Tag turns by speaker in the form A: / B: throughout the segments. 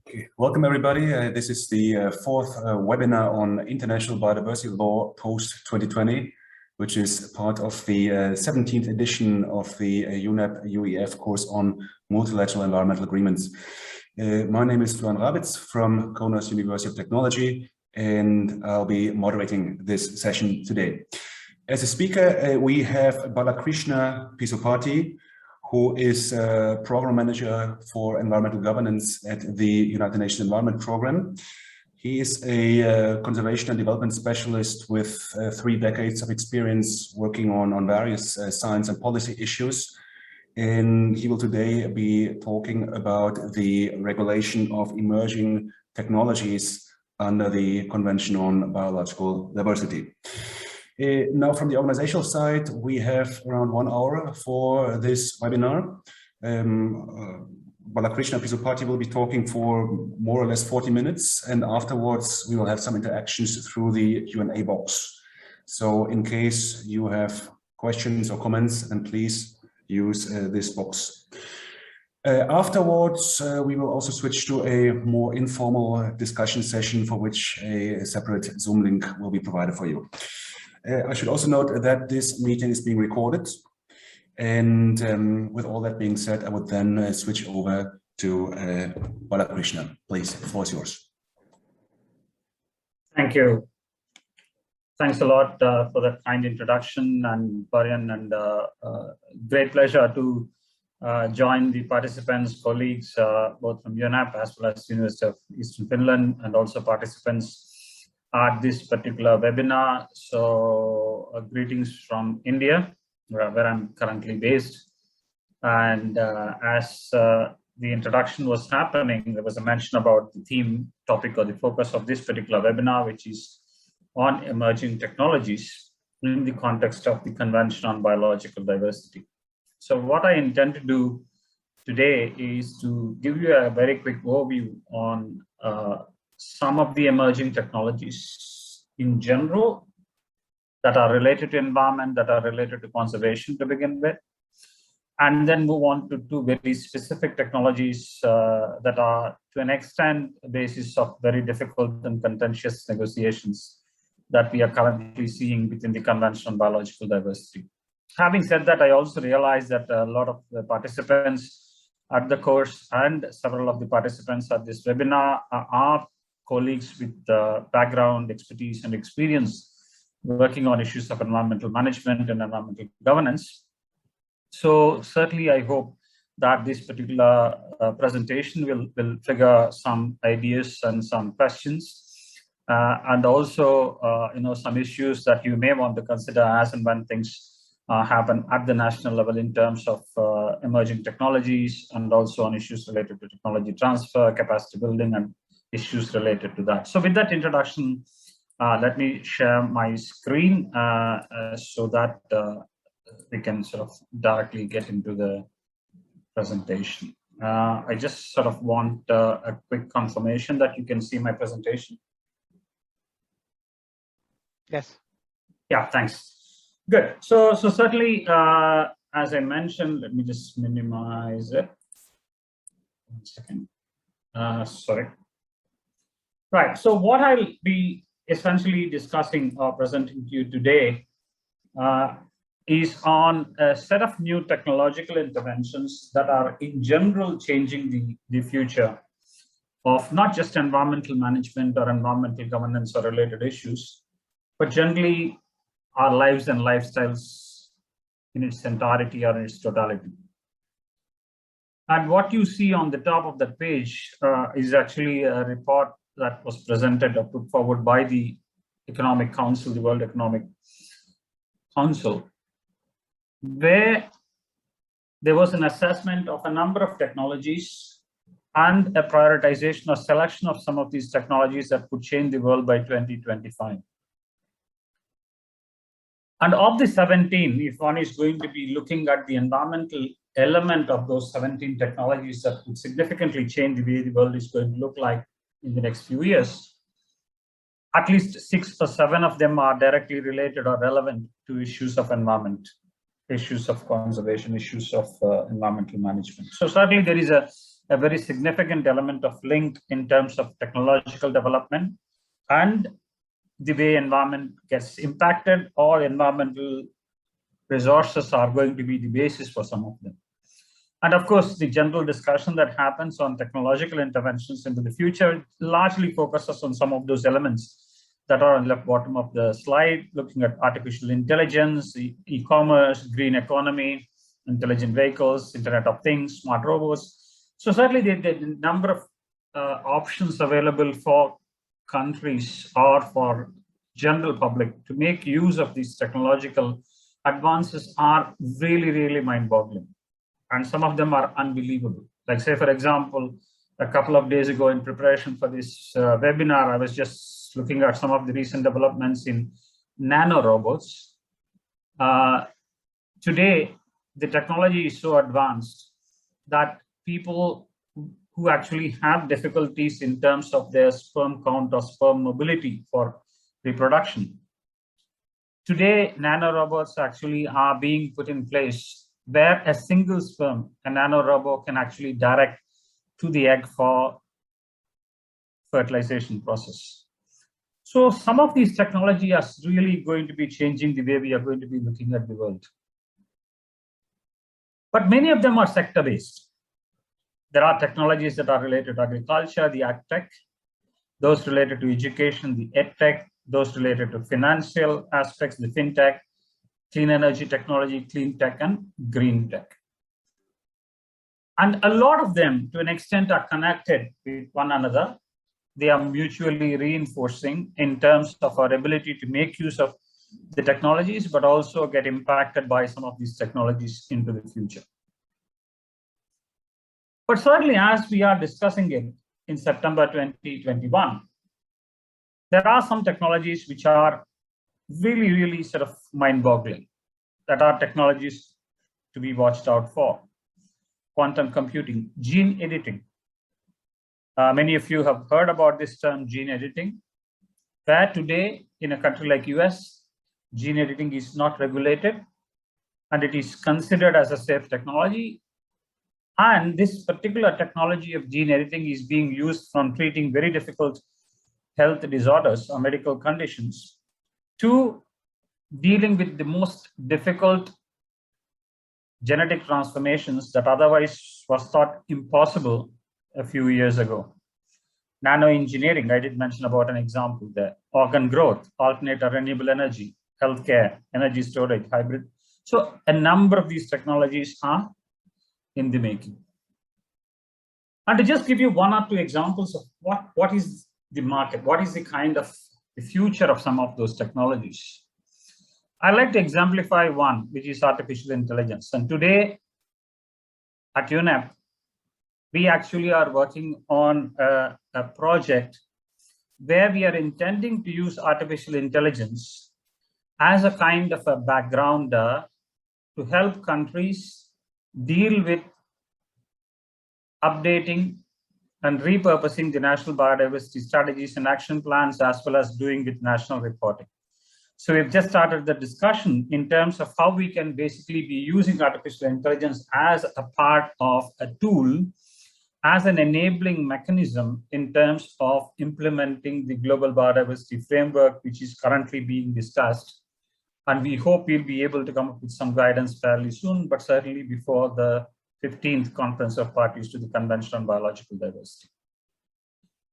A: Okay. Welcome, everybody. This is the fourth webinar on international biodiversity law post-2020, which is part of the 17th edition of the UNEP UEF course on multilateral environmental agreements. My name is Florian Rabitz from Kaunas University of Technology, and I'll be moderating this session today. As a speaker, we have Balakrishna Pisupati, who is Program Manager for Environmental Governance at the United Nations Environment Programme. He is a conservation and development specialist with 3 decades of experience working on various science and policy issues. And he will today be talking about the regulation of emerging technologies under the Convention on Biological Diversity. Now, from the organizational side, we have around 1 hour for this webinar. Balakrishna Pisupati will be talking for more or less 40 minutes, and afterwards we will have some interactions through the Q&A box. So in case you have questions or comments, then please use this box. Afterwards, we will also switch to a more informal discussion session for which a separate Zoom link will be provided for you. I should also note that this meeting is being recorded. And with all that being said, I would then switch over to Balakrishna. Please, the floor is yours.
B: Thank you. Thanks a lot for that kind introduction, and Florian, and great pleasure to join the participants, colleagues, both from UNEP as well as University of Eastern Finland, and also participants at this particular webinar. So greetings from India, where I'm currently based. And as the introduction was happening, there was a mention about the theme, topic, or the focus of this particular webinar, which is on emerging technologies in the context of the Convention on Biological Diversity. So what I intend to do today is to give you a very quick overview on some of the emerging technologies in general that are related to environment, that are related to conservation to begin with, and then move on to 2 very specific technologies that are, to an extent, a basis of very difficult and contentious negotiations that we are currently seeing within the Convention on Biological Diversity. Having said that, I also realize that a lot of the participants at the course and several of the participants at this webinar are colleagues with background, expertise, and experience working on issues of environmental management and environmental governance. So certainly I hope that this particular presentation will trigger some ideas and some questions, and also some issues that you may want to consider as and when things happen at the national level in terms of emerging technologies, and also on issues related to technology transfer, capacity building, and issues related to that. So with that introduction, let me share my screen so that we can sort of directly get into the presentation. I just sort of want a quick confirmation that you can see my presentation.
C: Yes.
B: Yeah, thanks. Good. So certainly, as I mentioned, let me just minimize it. 1 second. Sorry. Right. So what I'll be essentially discussing or presenting to you today is on a set of new technological interventions that are in general changing the future of not just environmental management or environmental governance or related issues, but generally our lives and lifestyles in its entirety or in its totality. And what you see on the top of that page is actually a report that was presented or put forward by the Economic Council, the World Economic Council, where there was an assessment of a number of technologies and a prioritization or selection of some of these technologies that could change the world by 2025. And of the 17, if one is going to be looking at the environmental element of those 17 technologies that could significantly change the way the world is going to look like in the next few years, at least 6 or 7 of them are directly related or relevant to issues of environment. issues of conservation, issues of environmental management. So certainly there is a very significant element of link in terms of technological development and the way environment gets impacted, or environmental resources are going to be the basis for some of them. And of course, the general discussion that happens on technological interventions into the future largely focuses on some of those elements that are on the left bottom of the slide, looking at artificial intelligence, e-commerce, green economy, intelligent vehicles, Internet of Things, smart robots. So certainly the number of options available for countries or for general public to make use of these technological advances are really, really mind-boggling. And some of them are unbelievable. Like, say, for example, a couple of days ago in preparation for this webinar, I was just looking at some of the recent developments in nanorobots. Today, the technology is so advanced that people who actually have difficulties in terms of their sperm count or sperm mobility for reproduction, today, nanorobots actually are being put in place where a single sperm, a nanorobot, can actually direct to the egg for fertilization process. So some of these technology are really going to be changing the way we are going to be looking at the world. But many of them are sector-based. There are technologies that are related to agriculture, the ag tech, those related to education, the ed tech, those related to financial aspects, the fintech, clean energy technology, clean tech, and green tech. And a lot of them, to an extent, are connected with one another. They are mutually reinforcing in terms of our ability to make use of the technologies, but also get impacted by some of these technologies into the future. But certainly, as we are discussing it in September 2021, there are some technologies which are really, really sort of mind-boggling, that are technologies to be watched out for. Quantum computing, gene editing. Many of you have heard about this term, gene editing, where today in a country like US, gene editing is not regulated and it is considered as a safe technology. And this particular technology of gene editing is being used from treating very difficult health disorders or medical conditions to dealing with the most difficult genetic transformations that otherwise was thought impossible a few years ago. Nanoengineering, I did mention about an example there. Organ growth, alternate or renewable energy, healthcare, energy storage, hybrid. So a number of these technologies are in the making. And to just give you one or two examples of what is the market, what is the kind of the future of some of those technologies. I'd like to exemplify one, which is artificial intelligence. And today at UNEP, we actually are working on a project where we are intending to use artificial intelligence as a kind of a backgrounder to help countries deal with updating and repurposing the national biodiversity strategies and action plans, as well as doing with national reporting. So we've just started the discussion in terms of how we can basically be using artificial intelligence as a part of a tool, as an enabling mechanism in terms of implementing the global biodiversity framework, which is currently being discussed. And we hope we'll be able to come up with some guidance fairly soon, but certainly before the 15th Conference of Parties to the Convention on Biological Diversity.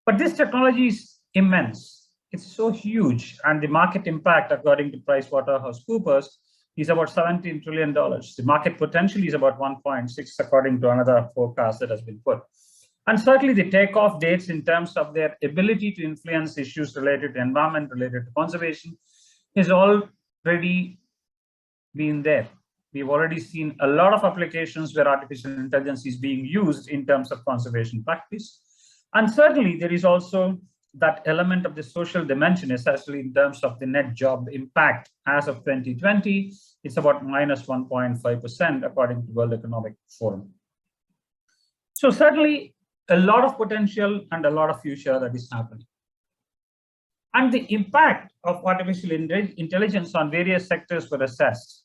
B: But this technology is immense. It's so huge, and the market impact, according to PricewaterhouseCoopers, is about $17 trillion. The market potential is about 1.6, according to another forecast that has been put. And certainly the takeoff dates in terms of their ability to influence issues related to environment, related to conservation, is already been there. We've already seen a lot of applications where artificial intelligence is being used in terms of conservation practice. And certainly there is also that element of the social dimension, especially in terms of the net job impact. As of 2020, it's about minus 1.5%, according to World Economic Forum. So certainly a lot of potential and a lot of future that is happening. And the impact of artificial intelligence on various sectors were assessed.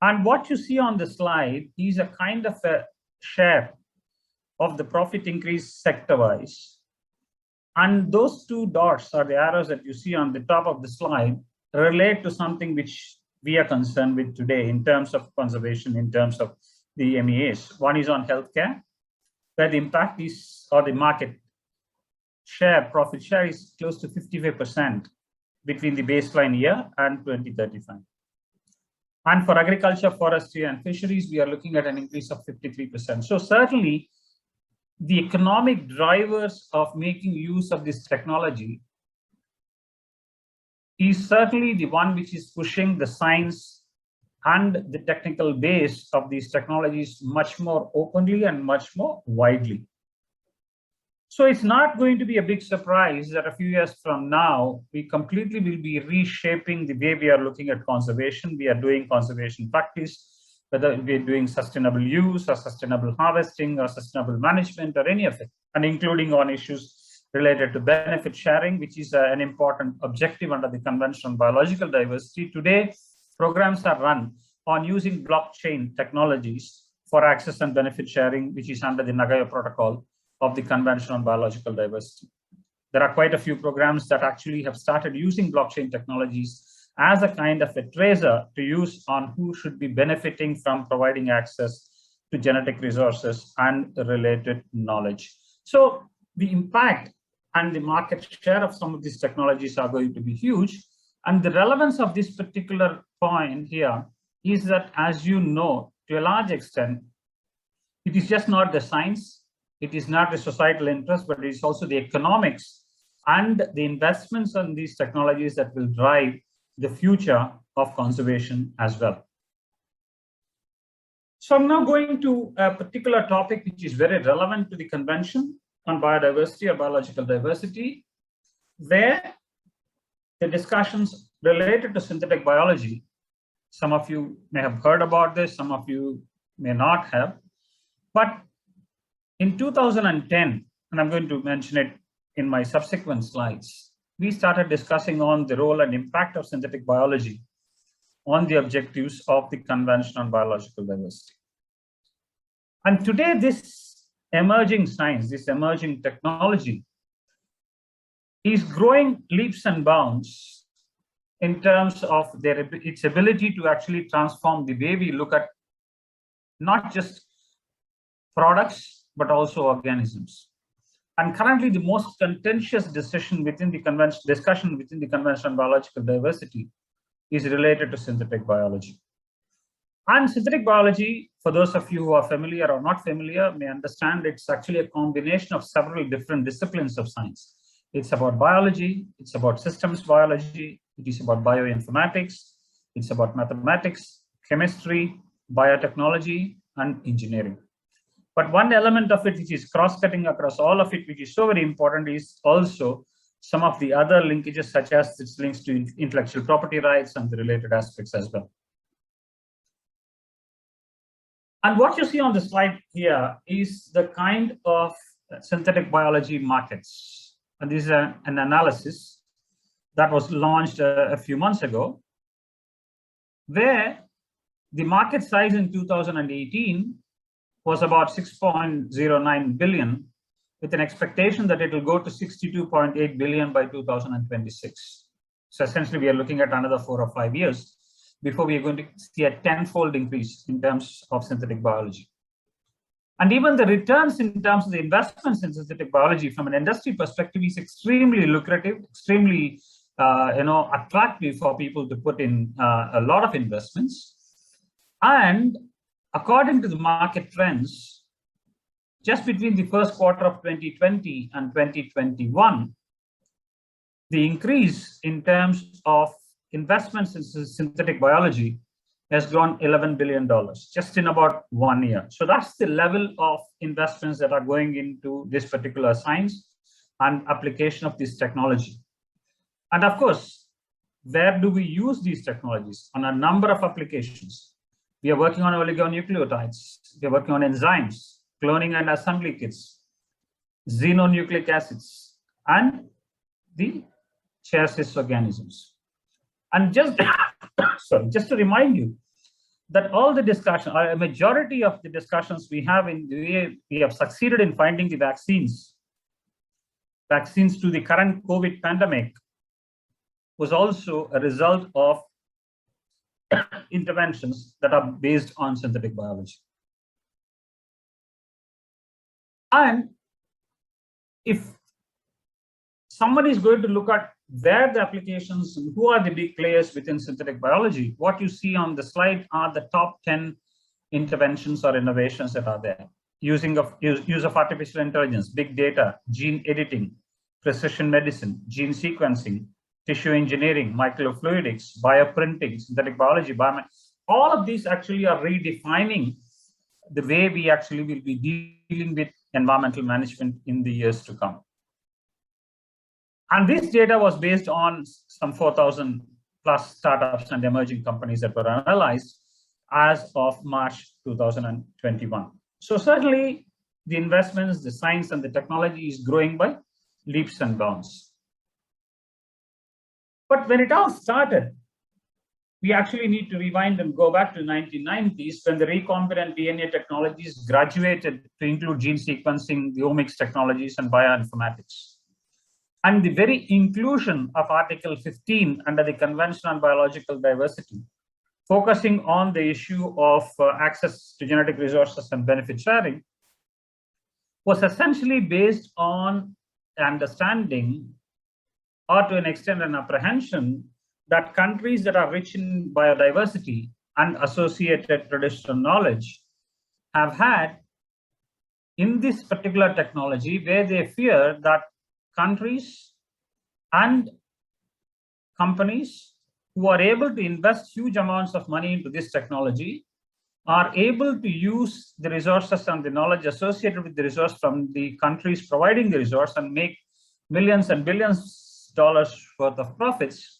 B: And what you see on the slide is a kind of a share of the profit increase sector-wise. And those two dots or the arrows that you see on the top of the slide relate to something which we are concerned with today in terms of conservation, in terms of the MEAs. One is on healthcare, where the impact is, or the market share, profit share is close to 55% between the baseline year and 2035. And for agriculture, forestry, and fisheries, we are looking at an increase of 53%. So certainly, the economic drivers of making use of this technology is certainly the one which is pushing the science and the technical base of these technologies much more openly and much more widely. So it's not going to be a big surprise that a few years from now, we completely will be reshaping the way we are looking at conservation. We are doing conservation practice, whether we're doing sustainable use or sustainable harvesting or sustainable management or any of it, and including on issues related to benefit sharing, which is an important objective under the Convention on Biological Diversity. Today, programs are run on using blockchain technologies for access and benefit sharing, which is under the Nagoya protocol of the Convention on Biological Diversity. There are quite a few programs that actually have started using blockchain technologies as a kind of a tracer to use on who should be benefiting from providing access to genetic resources and related knowledge. So the impact and the market share of some of these technologies are going to be huge. And the relevance of this particular point here is that, as you know, to a large extent, it is just not the science, it is not the societal interest, but it is also the economics and the investments on these technologies that will drive the future of conservation as well. So I'm now going to a particular topic which is very relevant to the Convention on Biodiversity or Biological Diversity, where the discussions related to synthetic biology, some of you may have heard about this, some of you may not have, but in 2010, and I'm going to mention it in my subsequent slides, we started discussing on the role and impact of synthetic biology on the objectives of the Convention on Biological Diversity. And today, this emerging science, this emerging technology is growing leaps and bounds in terms of its ability to actually transform the way we look at not just products, but also organisms. And currently, the most contentious discussion within the Convention on Biological Diversity is related to synthetic biology. And synthetic biology, for those of you who are familiar or not familiar, may understand it's actually a combination of several different disciplines of science. It's about biology, it's about systems biology, it is about bioinformatics, it's about mathematics, chemistry, biotechnology, and engineering. But one element of it which is cross-cutting across all of it, which is so very important, is also some of the other linkages, such as its links to intellectual property rights and the related aspects as well. And what you see on the slide here is the kind of synthetic biology markets. And this is an analysis that was launched a few months ago, where the market size in 2018 was about 6.09 billion, with an expectation that it will go to 62.8 billion by 2026. So essentially, we are looking at another 4 or 5 years before we are going to see a tenfold increase in terms of synthetic biology. And even the returns in terms of the investments in synthetic biology from an industry perspective is extremely lucrative, extremely attractive for people to put in a lot of investments. And according to the market trends, just between the first quarter of 2020 and 2021, the increase in terms of investments in synthetic biology has grown $11 billion just in about 1 year. So that's the level of investments that are going into this particular science and application of this technology. And of course, where do we use these technologies? On a number of applications. We are working on oligonucleotides. We are working on enzymes, cloning and assembly kits, xenonucleic acids, and the chassis organisms. And just to remind you that all the discussion, or a majority of the discussions we have in the way we have succeeded in finding the vaccines to the current COVID pandemic, was also a result of interventions that are based on synthetic biology. And if somebody is going to look at where the applications, who are the big players within synthetic biology, what you see on the slide are the top 10 interventions or innovations that are there. Use of artificial intelligence, big data, gene editing, precision medicine, gene sequencing, tissue engineering, microfluidics, bioprinting, synthetic biology, all of these actually are redefining the way we actually will be dealing with environmental management in the years to come. And this data was based on some 4,000 plus startups and emerging companies that were analyzed as of March 2021. So certainly the investments, the science and the technology is growing by leaps and bounds. But when it all started, we actually need to rewind and go back to the 1990s when the recombinant DNA technologies graduated to include gene sequencing, the omics technologies, and bioinformatics. And the very inclusion of Article 15 under the Convention on Biological Diversity, focusing on the issue of access to genetic resources and benefit sharing, was essentially based on understanding, or to an extent an apprehension, that countries that are rich in biodiversity and associated traditional knowledge have had in this particular technology, where they fear that countries and companies who are able to invest huge amounts of money into this technology are able to use the resources and the knowledge associated with the resource from the countries providing the resource and make millions and billions of dollars worth of profits,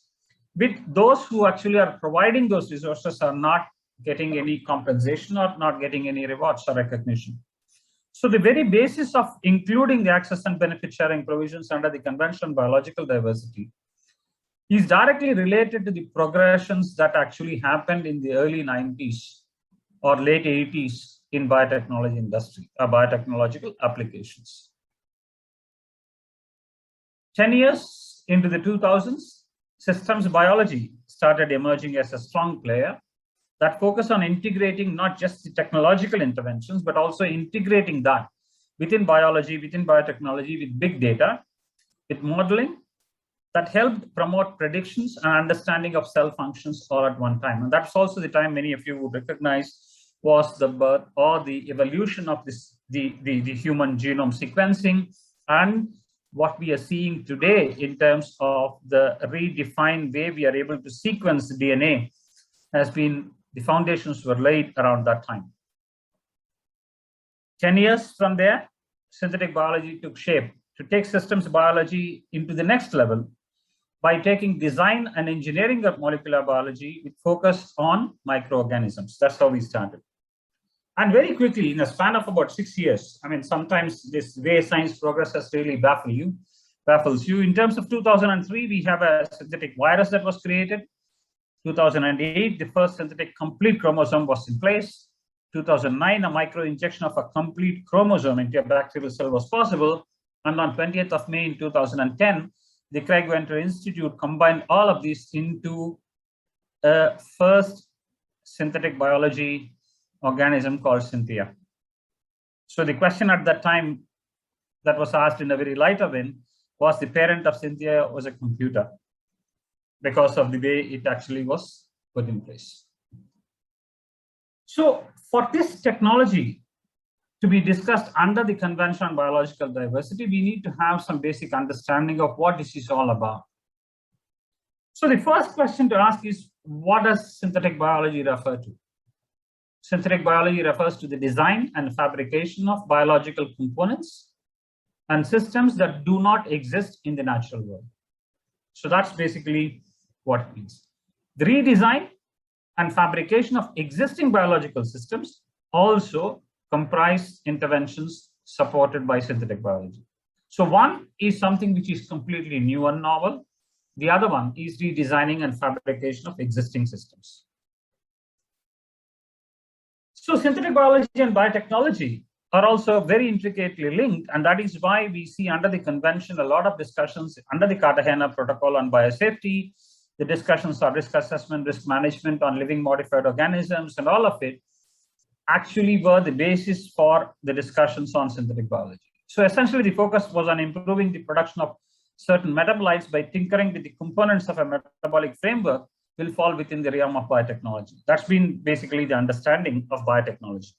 B: with those who actually are providing those resources are not getting any compensation or not getting any rewards or recognition. So the very basis of including the access and benefit sharing provisions under the Convention on Biological Diversity is directly related to the progressions that actually happened in the early 90s or late 80s in biotechnology industry or biotechnological applications. 10 years into the 2000s, systems biology started emerging as a strong player that focus on integrating not just the technological interventions, but also integrating that within biology, within biotechnology, with big data, with modeling that helped promote predictions and understanding of cell functions all at one time. And that's also the time many of you would recognize was the birth or the evolution of this, the human genome sequencing, and what we are seeing today in terms of the redefined way we are able to sequence DNA has been, the foundations were laid around that time. 10 years from there, synthetic biology took shape to take systems biology into the next level by taking design and engineering of molecular biology with focus on microorganisms. That's how we started. And very quickly, in a span of about 6 years, I mean, sometimes this way science progresses really baffles you. In terms of 2003, we have a synthetic virus that was created. 2008, the first synthetic complete chromosome was in place. 2009, a micro-injection of a complete chromosome into a bacterial cell was possible. And on 20th of May in 2010, the Craig Venter Institute combined all of these into a first synthetic biology organism called Synthia. So the question at that time that was asked in a very lighter vein was the parent of Synthia was a computer, because of the way it actually was put in place. So for this technology to be discussed under the Convention on Biological Diversity, we need to have some basic understanding of what this is all about. So the first question to ask is, what does synthetic biology refer to? Synthetic biology refers to the design and fabrication of biological components and systems that do not exist in the natural world. So that's basically what it means. The redesign and fabrication of existing biological systems also comprise interventions supported by synthetic biology. So one is something which is completely new and novel. The other one is redesigning and fabrication of existing systems. So synthetic biology and biotechnology are also very intricately linked, and that is why we see under the convention a lot of discussions under the Cartagena Protocol on biosafety, the discussions on risk assessment, risk management on living modified organisms, and all of it actually were the basis for the discussions on synthetic biology. So essentially the focus was on improving the production of certain metabolites by tinkering with the components of a metabolic framework will fall within the realm of biotechnology. That's been basically the understanding of biotechnology.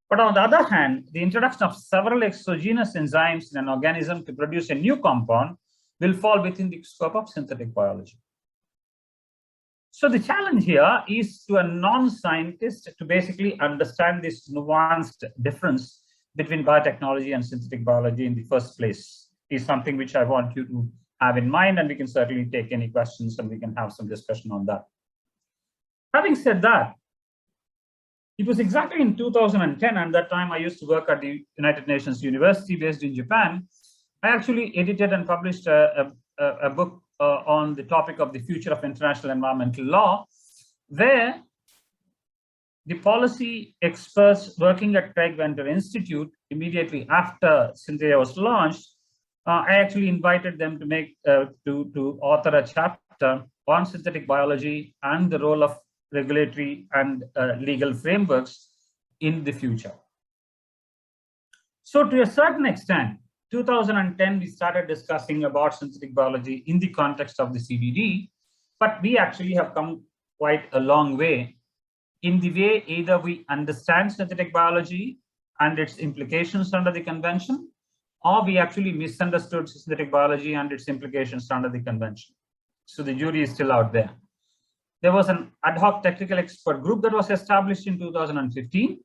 B: But on the other hand, the introduction of several exogenous enzymes in an organism to produce a new compound will fall within the scope of synthetic biology. So the challenge here is to a non-scientist to basically understand this nuanced difference between biotechnology and synthetic biology in the first place is something which I want you to have in mind, and we can certainly take any questions and we can have some discussion on that. Having said that, it was exactly in 2010, and that time I used to work at the United Nations University based in Japan. I actually edited and published a book on the topic of the future of international environmental law, where the policy experts working at Craig Venter Institute immediately after Synthia was launched, I actually invited them to make to author a chapter on synthetic biology and the role of regulatory and legal frameworks in the future. So to a certain extent, 2010, we started discussing about synthetic biology in the context of the CBD, but we actually have come quite a long way in the way either we understand synthetic biology and its implications under the convention, or we actually misunderstood synthetic biology and its implications under the convention. So the jury is still out there. There was an ad hoc technical expert group that was established in 2015.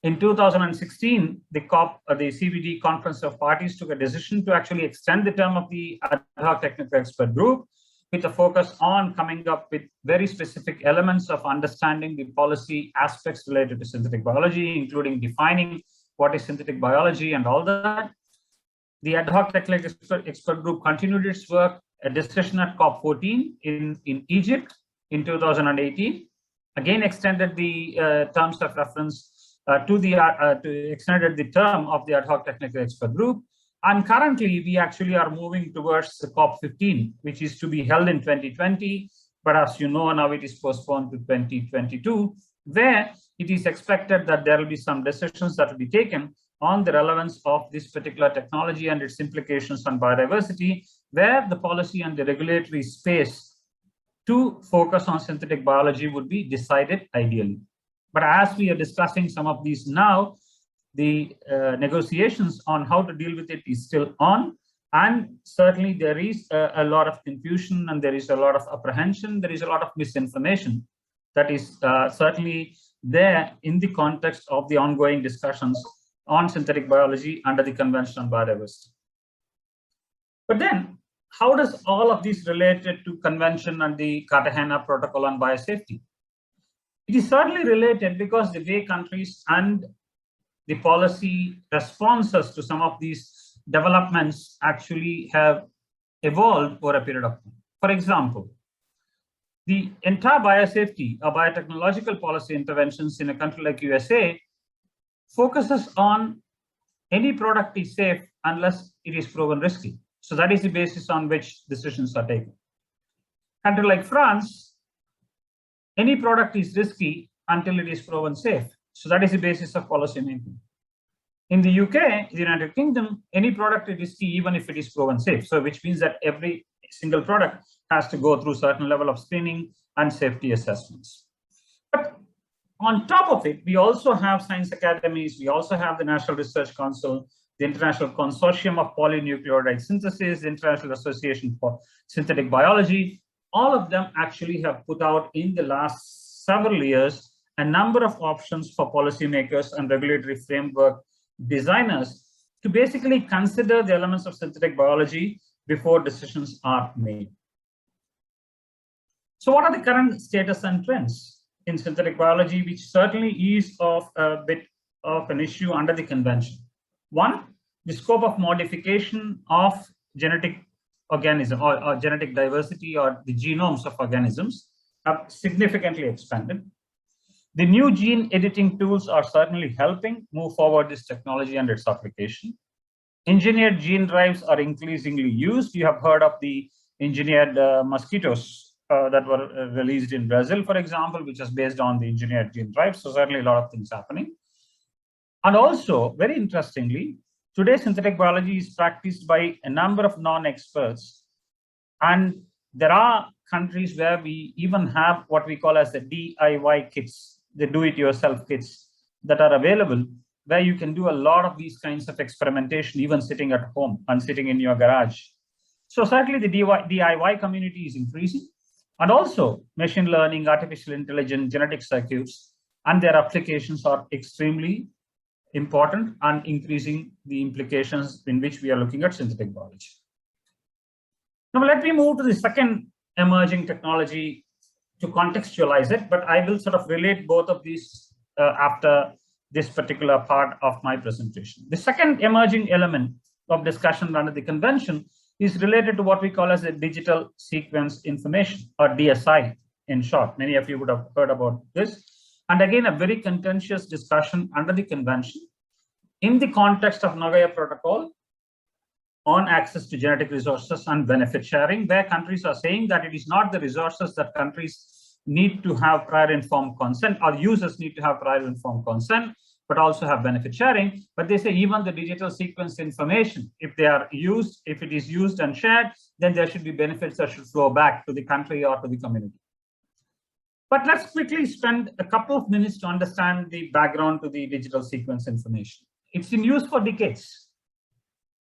B: In 2016, the CBD Conference of Parties took a decision to actually extend the term of the ad hoc technical expert group with a focus on coming up with very specific elements of understanding the policy aspects related to synthetic biology, including defining what is synthetic biology and all that. The ad hoc technical expert group continued its work, a discussion at COP14 in Egypt in 2018, again extended the terms of reference extended the term of the ad hoc technical expert group. And currently, we actually are moving towards the COP15, which is to be held in 2020. But as you know, now it is postponed to 2022, where it is expected that there will be some decisions that will be taken on the relevance of this particular technology and its implications on biodiversity, where the policy and the regulatory space to focus on synthetic biology would be decided ideally. But as we are discussing some of these now, the negotiations on how to deal with it is still on. And certainly there is a lot of confusion and there is a lot of apprehension. There is a lot of misinformation that is certainly there in the context of the ongoing discussions on synthetic biology under the Convention on Biodiversity. But then, how does all of this related to Convention and the Cartagena Protocol on Biosafety? It is certainly related because the way countries and the policy responses to some of these developments actually have evolved over a period of time. For example, the entire biosafety or biotechnological policy interventions in a country like USA focuses on any product is safe unless it is proven risky. So that is the basis on which decisions are taken. Country like France, any product is risky until it is proven safe. So that is the basis of policy making. In the UK, the United Kingdom, any product is risky even if it is proven safe. So which means that every single product has to go through certain level of screening and safety assessments. But on top of it, we also have science academies. We also have the National Research Council, the International Consortium of Polynucleotide Synthesis, the International Association for Synthetic Biology. All of them actually have put out in the last several years a number of options for policymakers and regulatory framework designers to basically consider the elements of synthetic biology before decisions are made. So what are the current status and trends in synthetic biology, which certainly is of a bit of an issue under the convention? One, the scope of modification of genetic organism or genetic diversity or the genomes of organisms have significantly expanded. The new gene editing tools are certainly helping move forward this technology and its application. Engineered gene drives are increasingly used. You have heard of the engineered mosquitoes that were released in Brazil, for example, which is based on the engineered gene drives. So certainly a lot of things happening. And also, very interestingly, today synthetic biology is practiced by a number of non-experts. And there are countries where we even have what we call as the DIY kits, the do-it-yourself kits that are available, where you can do a lot of these kinds of experimentation, even sitting at home and sitting in your garage. So certainly the DIY community is increasing. And also machine learning, artificial intelligence, genetic circuits, and their applications are extremely important and increasing the implications in which we are looking at synthetic biology. Now let me move to the second emerging technology to contextualize it, but I will sort of relate both of these after this particular part of my presentation. The second emerging element of discussion under the convention is related to what we call as the digital sequence information, or DSI in short. Many of you would have heard about this. And again, a very contentious discussion under the convention in the context of Nagoya Protocol on access to genetic resources and benefit sharing, where countries are saying that it is not the resources that countries need to have prior informed consent, or users need to have prior informed consent, but also have benefit sharing. But they say even the digital sequence information, if it is used and shared, then there should be benefits that should flow back to the country or to the community. But let's quickly spend a couple of minutes to understand the background to the digital sequence information. It's in use for decades.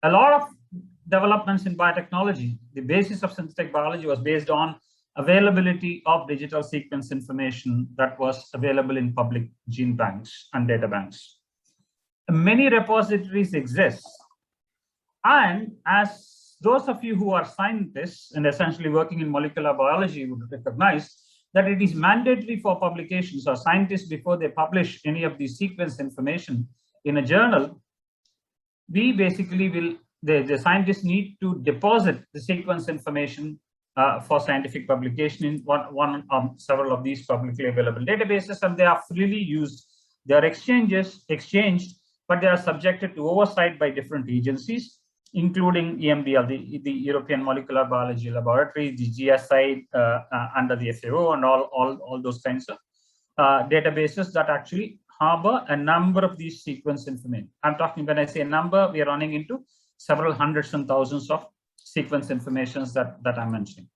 B: A lot of developments in biotechnology, the basis of synthetic biology was based on availability of digital sequence information that was available in public gene banks and data banks. Many repositories exist. And as those of you who are scientists and essentially working in molecular biology would recognize that it is mandatory for publications or scientists before they publish any of the sequence information in a journal, we basically will, the scientists need to deposit the sequence information for scientific publication in one or several of these publicly available databases, and they are freely used. They are exchanged, but they are subjected to oversight by different agencies, including EMBL, the European Molecular Biology Laboratory, the GSI under the FAO, and all those kinds of databases that actually harbor a number of these sequence information. I'm talking, when I say a number, we are running into several hundreds and thousands of sequence informations that I'm mentioning.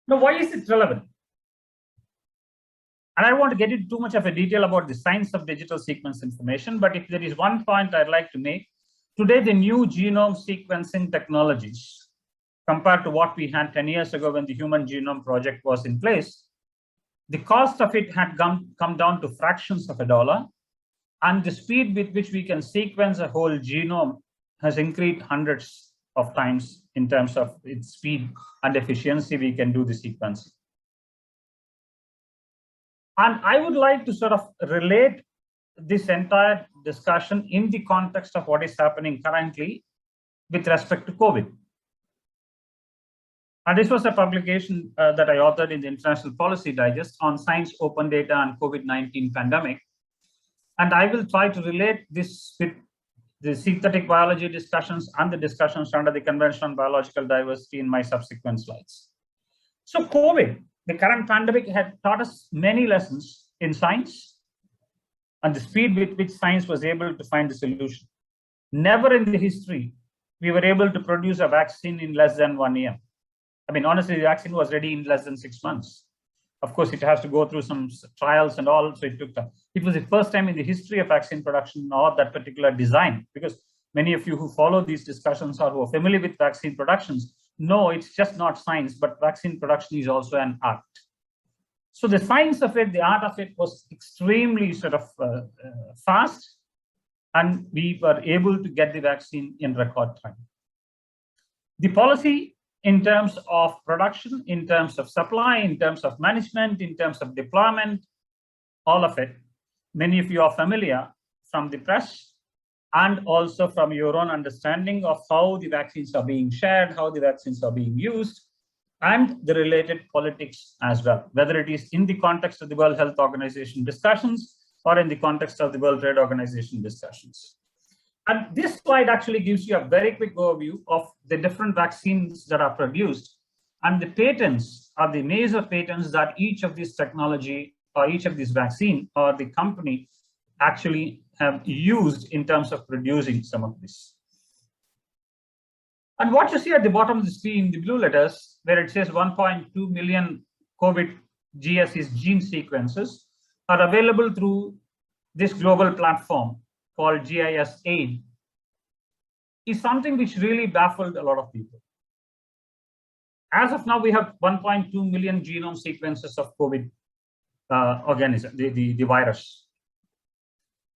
B: Now, why is it relevant? And I don't want to get into too much of a detail about the science of digital sequence information, but if there is one point I'd like to make, today the new genome sequencing technologies, compared to what we had 10 years ago when the Human Genome Project was in place, the cost of it had come down to fractions of $1, and the speed with which we can sequence a whole genome has increased hundreds of times in terms of its speed and efficiency we can do the sequencing. And I would like to sort of relate this entire discussion in the context of what is happening currently with respect to COVID. And this was a publication that I authored in the International Policy Digest on science, open data, and COVID-19 pandemic. And I will try to relate this with the synthetic biology discussions and the discussions under the Convention on Biological Diversity in my subsequent slides. So COVID, the current pandemic, had taught us many lessons in science and the speed with which science was able to find the solution. Never in the history we were able to produce a vaccine in less than 1 year. I mean, honestly, the vaccine was ready in less than 6 months. Of course, it has to go through some trials and all, so it took time. It was the first time in the history of vaccine production or that particular design, because many of you who follow these discussions or who are familiar with vaccine productions know it's just not science, but vaccine production is also an art. So the science of it, the art of it was extremely sort of fast, and we were able to get the vaccine in record time. The policy in terms of production, in terms of supply, in terms of management, in terms of deployment, all of it, many of you are familiar from the press and also from your own understanding of how the vaccines are being shared, how the vaccines are being used. and the related politics as well, whether it is in the context of the World Health Organization discussions or in the context of the World Trade Organization discussions. And this slide actually gives you a very quick overview of the different vaccines that are produced and the patents or the major patents that each of these technology or each of these vaccine or the company actually have used in terms of producing some of this. And what you see at the bottom of the screen, the blue letters, where it says 1.2 million COVID GS's gene sequences are available through this global platform called GIS-AID, is something which really baffled a lot of people. As of now, we have 1.2 million genome sequences of COVID organism, the virus.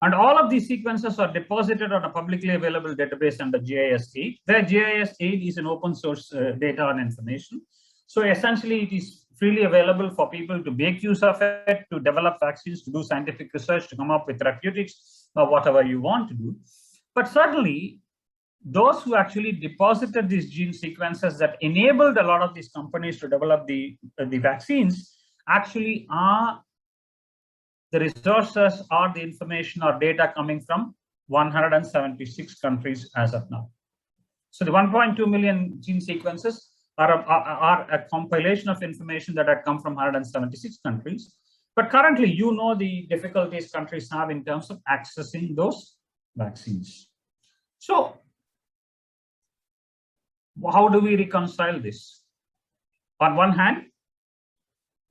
B: And all of these sequences are deposited on a publicly available database under GIS-AID. Where GIS-AID is an open source data and information. So essentially, it is freely available for people to make use of it, to develop vaccines, to do scientific research, to come up with therapeutics, or whatever you want to do. But certainly, those who actually deposited these gene sequences that enabled a lot of these companies to develop the vaccines actually are the resources or the information or data coming from 176 countries as of now. So the 1.2 million gene sequences are a compilation of information that had come from 176 countries. But currently, you know the difficulties countries have in terms of accessing those vaccines. So how do we reconcile this? On one hand,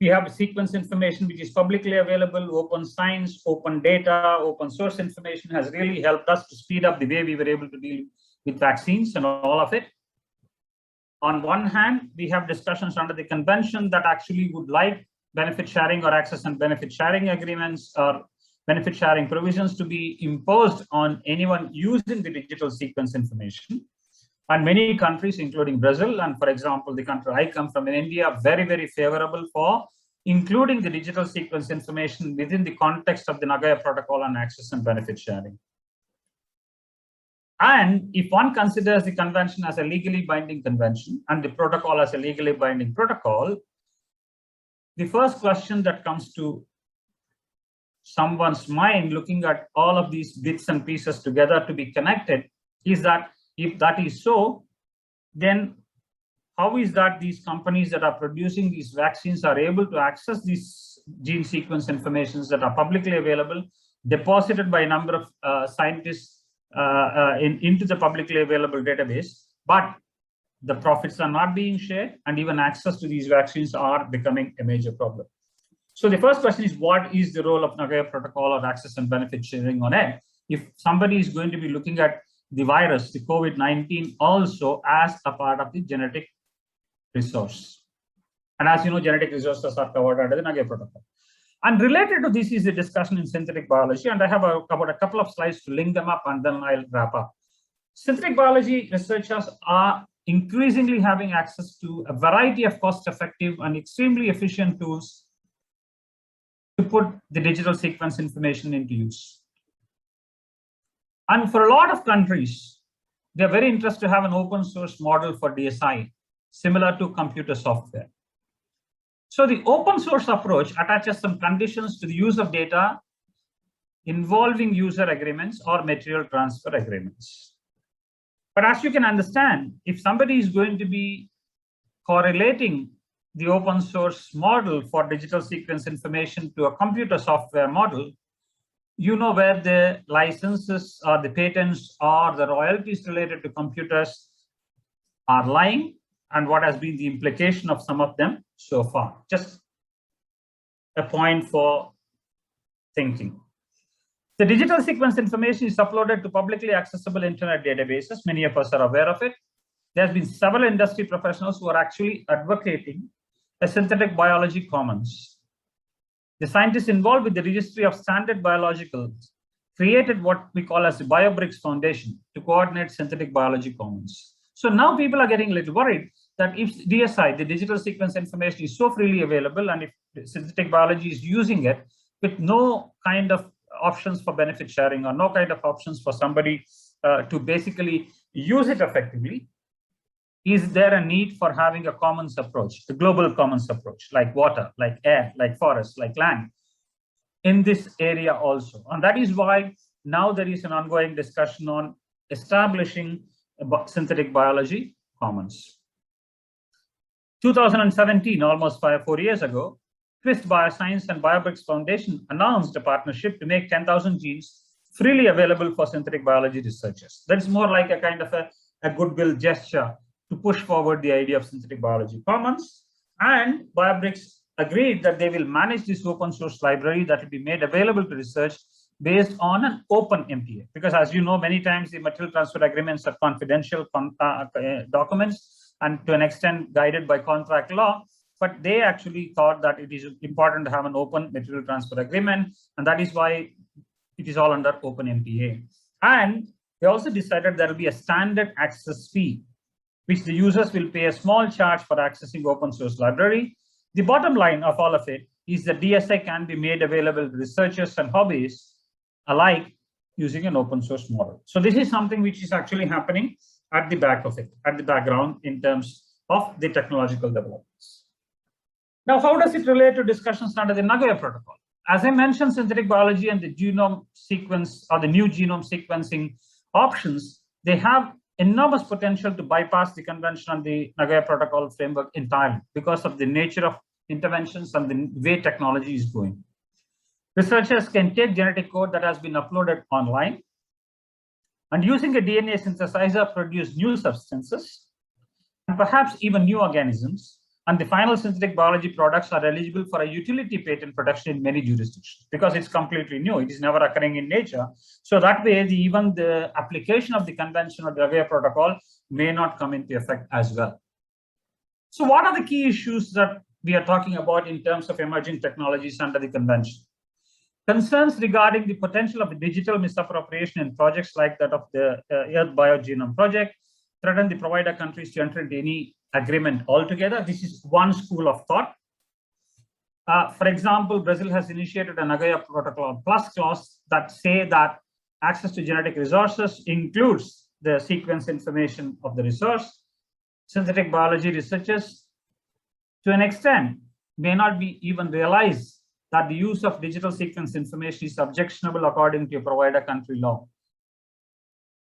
B: we have sequence information which is publicly available, open science, open data, open source information has really helped us to speed up the way we were able to deal with vaccines and all of it. On one hand, we have discussions under the convention that actually would like benefit sharing or access and benefit sharing agreements or benefit sharing provisions to be imposed on anyone using the digital sequence information. And many countries, including Brazil, and for example, the country I come from in India, are very, very favorable for including the digital sequence information within the context of the Nagoya Protocol on access and benefit sharing. And if one considers the convention as a legally binding convention and the protocol as a legally binding protocol, the first question that comes to someone's mind looking at all of these bits and pieces together to be connected is that if that is so, then how is that these companies that are producing these vaccines are able to access these gene sequence informations that are publicly available, deposited by a number of scientists into the publicly available database, but the profits are not being shared and even access to these vaccines are becoming a major problem. So the first question is, what is the role of Nagoya Protocol or access and benefit sharing on it? If somebody is going to be looking at the virus, the COVID-19 also as a part of the genetic resource. And as you know, genetic resources are covered under the Nagoya Protocol. And related to this is the discussion in synthetic biology. And I have about a couple of slides to link them up and then I'll wrap up. Synthetic biology researchers are increasingly having access to a variety of cost-effective and extremely efficient tools to put the digital sequence information into use. And for a lot of countries, they're very interested to have an open source model for DSI, similar to computer software. So the open source approach attaches some conditions to the use of data involving user agreements or material transfer agreements. But as you can understand, if somebody is going to be correlating the open source model for digital sequence information to a computer software model, you know where the licenses or the patents or the royalties related to computers are lying and what has been the implication of some of them so far. Just a point for thinking. The digital sequence information is uploaded to publicly accessible internet databases. Many of us are aware of it. There have been several industry professionals who are actually advocating a synthetic biology commons. The scientists involved with the registry of standard biologicals created what we call as the BioBricks Foundation to coordinate synthetic biology commons. So now people are getting a little worried that if DSI, the digital sequence information, is so freely available, and if synthetic biology is using it with no kind of options for benefit sharing or no kind of options for somebody to basically use it effectively, is there a need for having a commons approach, a global commons approach, like water, like air, like forest, like land, in this area also? And that is why now there is an ongoing discussion on establishing a synthetic biology commons. 2017, almost 4 years ago, Twist Bioscience and BioBricks Foundation announced a partnership to make 10,000 genes freely available for synthetic biology researchers. That's more like a kind of a goodwill gesture to push forward the idea of synthetic biology commons. And BioBricks agreed that they will manage this open source library that will be made available to research based on an open MTA. Because as you know, many times the material transfer agreements are confidential documents and to an extent guided by contract law. But they actually thought that it is important to have an open material transfer agreement. And that is why it is all under open MPA. And they also decided there will be a standard access fee, which the users will pay a small charge for accessing open source library. The bottom line of all of it is that DSI can be made available to researchers and hobbyists alike using an open source model. So this is something which is actually happening at the back of it, at the background in terms of the technological developments. Now, how does it relate to discussions under the Nagoya protocol? As I mentioned, synthetic biology and the genome sequence or the new genome sequencing options, they have enormous potential to bypass the convention on the Nagoya protocol framework entirely because of the nature of interventions and the way technology is going. Researchers can take genetic code that has been uploaded online and using a DNA synthesizer produce new substances and perhaps even new organisms. And the final synthetic biology products are eligible for a utility patent protection in many jurisdictions because it's completely new. It is never occurring in nature. So that way, even the application of the convention or the Nagoya protocol may not come into effect as well. So what are the key issues that we are talking about in terms of emerging technologies under the convention? Concerns regarding the potential of digital misappropriation in projects like that of the Earth Biogenome Project threaten the provider countries to enter into any agreement altogether. This is one school of thought. For example, Brazil has initiated a Nagoya Protocol Plus clause that say that access to genetic resources includes the sequence information of the resource. Synthetic biology researchers, to an extent, may not be even realize that the use of digital sequence information is objectionable according to a provider country law.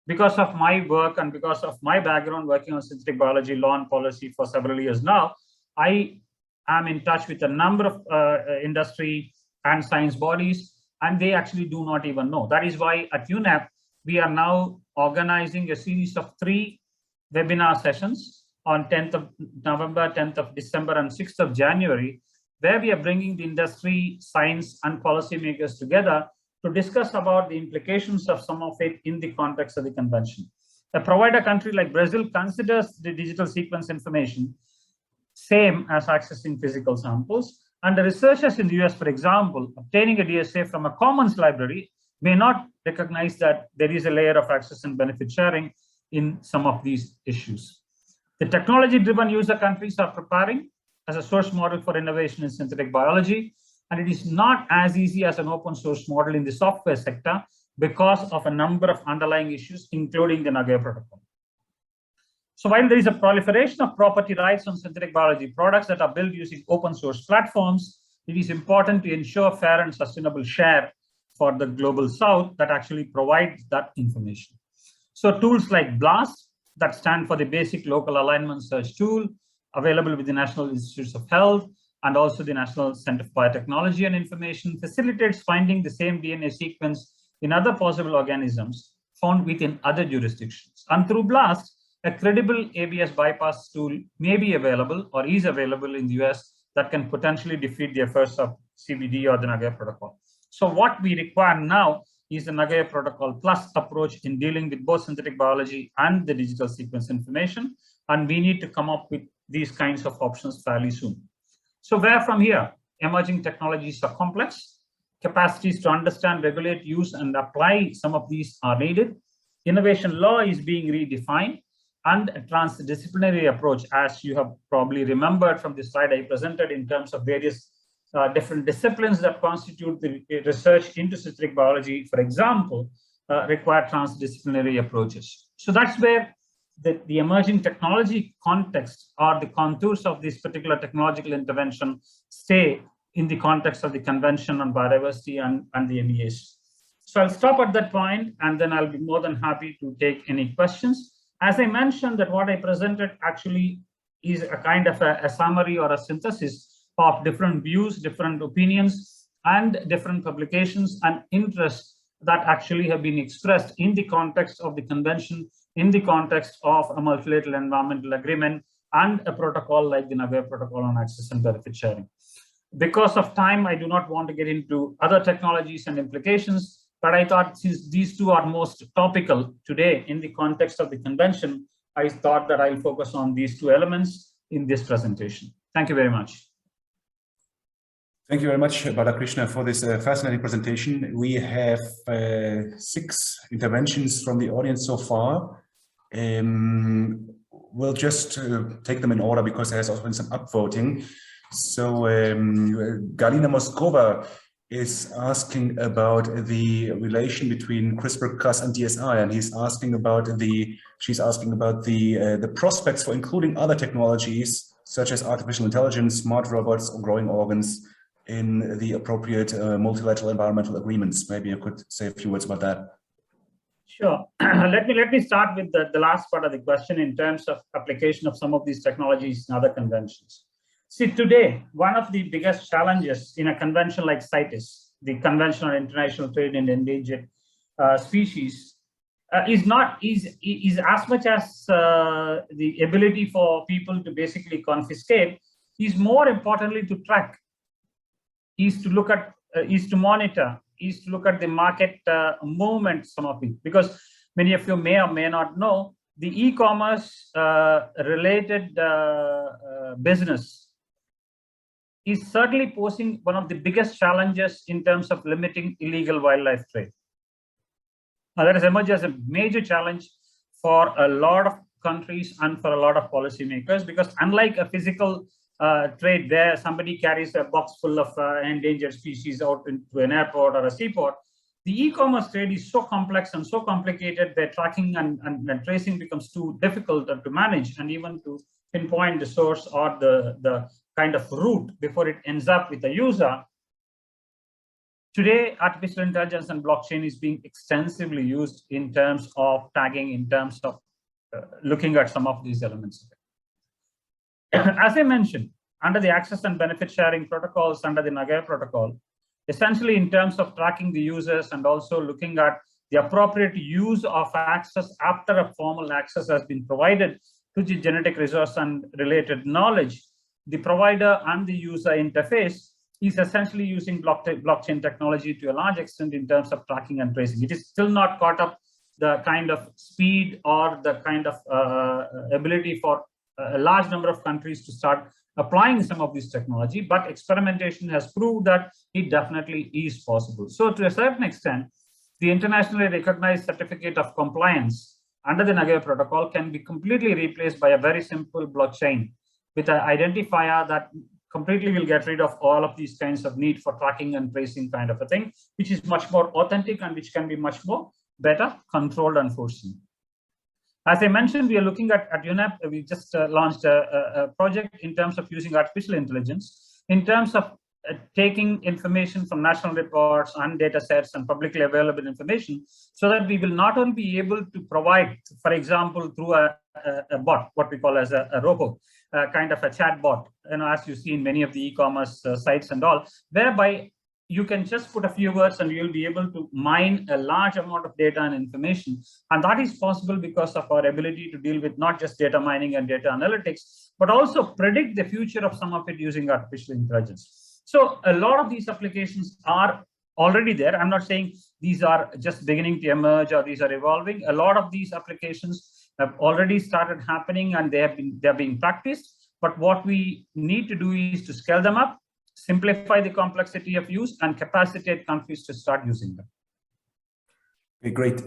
B: Because of my work and because of my background working on synthetic biology law and policy for several years now, I am in touch with a number of industry and science bodies, and they actually do not even know. That is why at UNEP, we are now organizing a series of 3 webinar sessions on 10th of November, 10th of December, and 6th of January, where we are bringing the industry, science, and policymakers together to discuss about the implications of some of it in the context of the convention. A provider country like Brazil considers the digital sequence information same as accessing physical samples. And the researchers in the US, for example, obtaining a DSA from a commons library may not recognize that there is a layer of access and benefit sharing in some of these issues. The technology-driven user countries are preparing as a source model for innovation in synthetic biology. And it is not as easy as an open source model in the software sector because of a number of underlying issues, including the Nagoya protocol. So while there is a proliferation of property rights on synthetic biology products that are built using open source platforms, it is important to ensure fair and sustainable share for the global south that actually provides that information. So tools like BLAST, that stand for the Basic Local Alignment Search Tool, available with the National Institutes of Health, and also the National Center for Biotechnology and Information, facilitates finding the same DNA sequence in other possible organisms found within other jurisdictions. And through BLAST, a credible ABS bypass tool may be available or is available in the US that can potentially defeat the efforts of CBD or the Nagoya protocol. So what we require now is the Nagoya Protocol Plus approach in dealing with both synthetic biology and the digital sequence information. And we need to come up with these kinds of options fairly soon. So where from here? Emerging technologies are complex. Capacities to understand, regulate, use, and apply some of these are needed. Innovation law is being redefined, and a transdisciplinary approach, as you have probably remembered from the slide I presented in terms of various different disciplines that constitute the research into synthetic biology, for example, require transdisciplinary approaches. So that's where the emerging technology context or the contours of this particular technological intervention stay in the context of the Convention on Biodiversity and the MEAs. So I'll stop at that point, and then I'll be more than happy to take any questions. As I mentioned, that what I presented actually is a kind of a summary or a synthesis of different views, different opinions, and different publications and interests that actually have been expressed in the context of the convention, in the context of a multilateral environmental agreement and a protocol like the Nagoya Protocol on Access and Benefit Sharing. Because of time, I do not want to get into other technologies and implications, but I thought since these two are most topical today in the context of the convention, I thought that I'll focus on these two elements in this presentation. Thank you very much.
A: Thank you very much, Balakrishna, for this fascinating presentation. We have 6 interventions from the audience so far. We'll just take them in order because there has also been some upvoting. So Galina Moskova is asking about the relation between CRISPR-Cas and DSI, and she's asking about the prospects for including other technologies such as artificial intelligence, smart robots, or growing organs in the appropriate multilateral environmental agreements. Maybe you could say a few words about that.
B: Sure. Let me start with the last part of the question in terms of application of some of these technologies in other conventions. See, today, one of the biggest challenges in a convention like CITES, the Convention on International Trade in Endangered Species, is as much as the ability for people to basically confiscate, is more importantly to track, is to look at, is to monitor, is to look at the market movement, some of it, because many of you may or may not know, the e-commerce related business is certainly posing one of the biggest challenges in terms of limiting illegal wildlife trade. Now, that has emerged as a major challenge for a lot of countries and for a lot of policymakers, because unlike a physical trade where somebody carries a box full of endangered species out into an airport or a seaport, the e-commerce trade is so complex and so complicated that tracking and tracing becomes too difficult to manage, and even to pinpoint the source or the kind of route before it ends up with the user. Today, artificial intelligence and blockchain is being extensively used in terms of tagging, in terms of looking at some of these elements. As I mentioned, under the access and benefit sharing protocols, under the Nagoya protocol, essentially in terms of tracking the users and also looking at the appropriate use of access after a formal access has been provided to the genetic resource and related knowledge, the provider and the user interface is essentially using blockchain technology to a large extent in terms of tracking and tracing. It is still not caught up the kind of speed or the kind of ability for a large number of countries to start applying some of this technology, but experimentation has proved that it definitely is possible. So to a certain extent, the internationally recognized certificate of compliance under the Nagoya protocol can be completely replaced by a very simple blockchain with an identifier that completely will get rid of all of these kinds of need for tracking and tracing kind of a thing, which is much more authentic and which can be much more better controlled and foreseen. As I mentioned, we are looking at UNEP. We just launched a project in terms of using artificial intelligence, in terms of taking information from national reports and data sets and publicly available information, so that we will not only be able to provide, for example, through a bot, what we call as a robo, kind of a chat bot, as you see in many of the e-commerce sites and all, whereby you can just put a few words and you'll be able to mine a large amount of data and information. And that is possible because of our ability to deal with not just data mining and data analytics, but also predict the future of some of it using artificial intelligence. So a lot of these applications are already there. I'm not saying these are just beginning to emerge or these are evolving. A lot of these applications have already started happening and they're being practiced. But what we need to do is to scale them up, simplify the complexity of use, and capacitate countries to start using them.
A: Okay, great.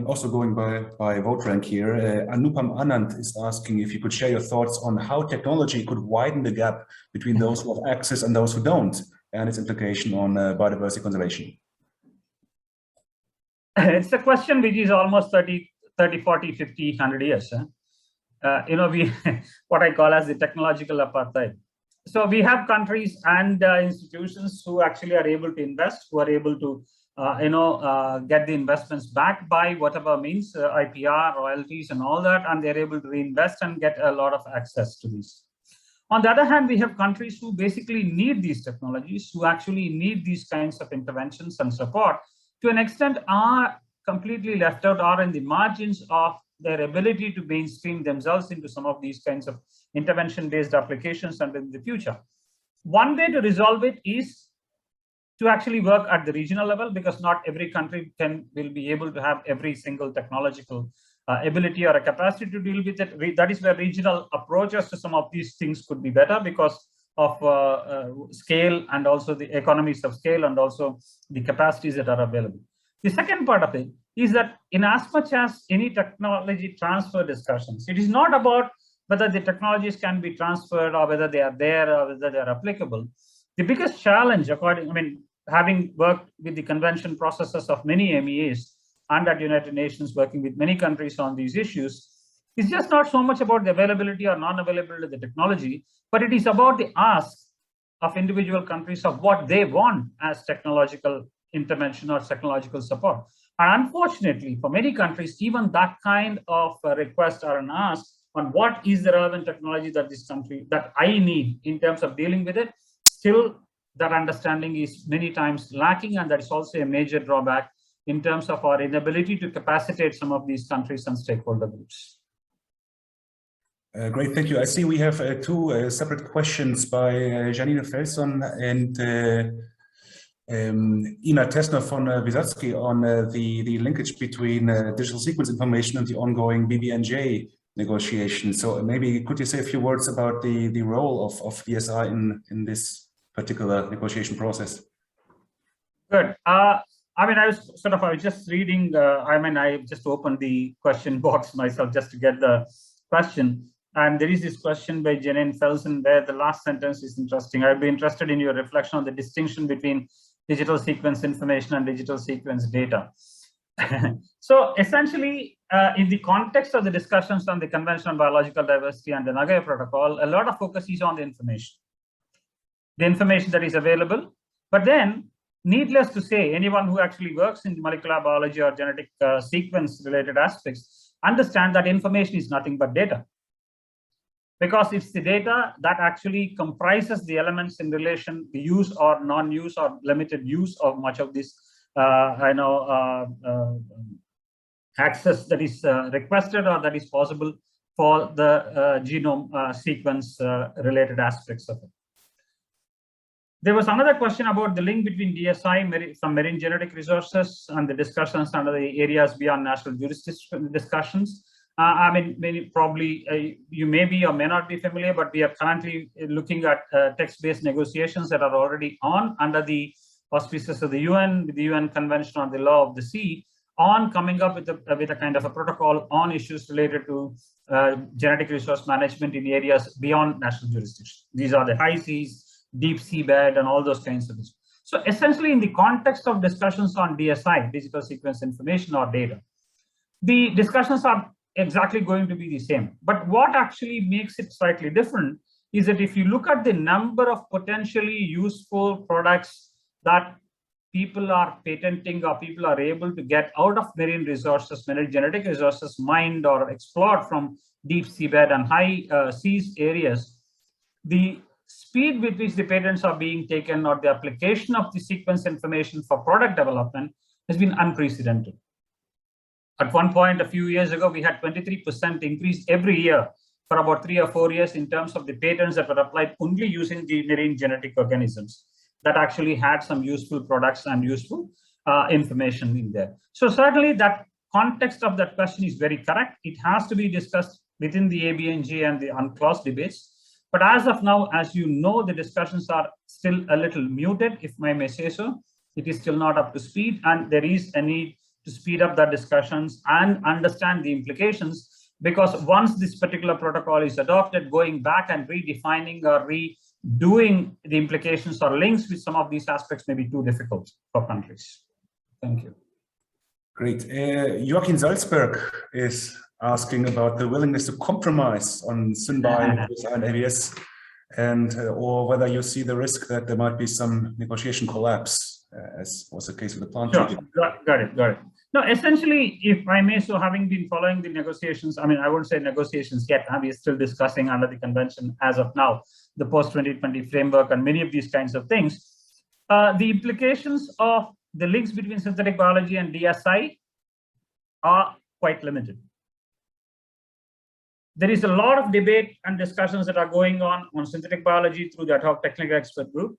A: Also going by vote rank here, Anupam Anand is asking if you could share your thoughts on how technology could widen the gap between those who have access and those who don't, and its implication on biodiversity conservation.
B: It's a question which is almost 30, 40, 50, 100 years. we what I call as the technological apartheid. So we have countries and institutions who actually are able to invest, who are able to get the investments back by whatever means, IPR, royalties and all that, and they're able to reinvest and get a lot of access to these. On the other hand, we have countries who basically need these technologies, who actually need these kinds of interventions and support, to an extent are completely left out or in the margins of their ability to mainstream themselves into some of these kinds of intervention-based applications and in the future. One way to resolve it is to actually work at the regional level, because not every country will be able to have every single technological ability or a capacity to deal with it. That is where regional approaches to some of these things could be better because of scale and also the economies of scale and also the capacities that are available. The second part of it is that in as much as any technology transfer discussions, it is not about whether the technologies can be transferred or whether they are there or whether they are applicable. The biggest challenge, having worked with the convention processes of many MEAs and at United Nations working with many countries on these issues, is just not so much about the availability or non-availability of the technology, but it is about the ask of individual countries of what they want as technological intervention or technological support. And unfortunately, for many countries, even that kind of request or an ask on what is the relevant technology that this country, that I need in terms of dealing with it, still that understanding is many times lacking, and that is also a major drawback in terms of our inability to capacitate some of these countries and stakeholder groups.
A: Great, thank you. I see we have two separate questions by Janine Felson and Ina Tessner von Wysotsky on the linkage between digital sequence information and the ongoing BBNJ negotiation. So maybe could you say a few words about the role of DSI in this particular negotiation process?
B: Good. I was just reading, I just opened the question box myself just to get the question. And there is this question by Janine Felsen where the last sentence is interesting. I'd be interested in your reflection on the distinction between digital sequence information and digital sequence data. So essentially, in the context of the discussions on the Convention on Biological Diversity and the Nagoya Protocol, a lot of focus is on the information that is available. But then, needless to say, anyone who actually works in molecular biology or genetic sequence related aspects understand that information is nothing but data. Because it's the data that actually comprises the elements in relation to use or non-use or limited use of much of this access that is requested or that is possible for the genome sequence related aspects of it. There was another question about the link between DSI, some marine genetic resources, and the discussions under the areas beyond national jurisdiction discussions. You may be or may not be familiar, but we are currently looking at text-based negotiations that are already on under the auspices of the UN, with the UN Convention on the Law of the Sea, on coming up with a kind of a protocol on issues related to genetic resource management in areas beyond national jurisdiction. These are the high seas, deep seabed, and all those kinds of things. So essentially, in the context of discussions on DSI, digital sequence information or data, the discussions are exactly going to be the same. But what actually makes it slightly different is that if you look at the number of potentially useful products that people are patenting or people are able to get out of marine resources, marine genetic resources mined or explored from deep seabed and high seas areas, the speed with which the patents are being taken or the application of the sequence information for product development has been unprecedented. At one point, a few years ago, we had 23% increase every year for about 3 or 4 years in terms of the patents that were applied only using the marine genetic organisms that actually had some useful products and useful information in there. So certainly that context of that question is very correct. It has to be discussed within the ABNJ and the UNCLOS debates. But as of now, as you know, the discussions are still a little muted, if I may say so. It is still not up to speed, and there is a need to speed up the discussions and understand the implications, because once this particular protocol is adopted, going back and redefining or redoing the implications or links with some of these aspects may be too difficult for countries. Thank you.
A: Great. Joachim Salzberg is asking about the willingness to compromise on SynBio and ABS, and or whether you see the risk that there might be some negotiation collapse, as was the case with the plant.
B: Sure, got it. No, essentially, if I may, so having been following the negotiations, I mean, I won't say negotiations yet, we're still discussing under the convention as of now, the post-2020 framework and many of these kinds of things. The implications of the links between synthetic biology and DSI are quite limited. There is a lot of debate and discussions that are going on synthetic biology through the ad hoc technical expert group.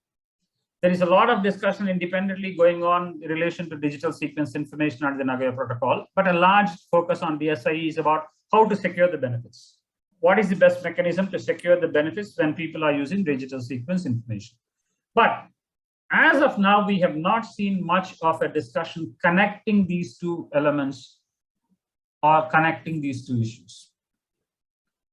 B: There is a lot of discussion independently going on in relation to digital sequence information under the Nagoya protocol, but a large focus on DSI is about how to secure the benefits. What is the best mechanism to secure the benefits when people are using digital sequence information? But as of now, we have not seen much of a discussion connecting these two elements or connecting these two issues.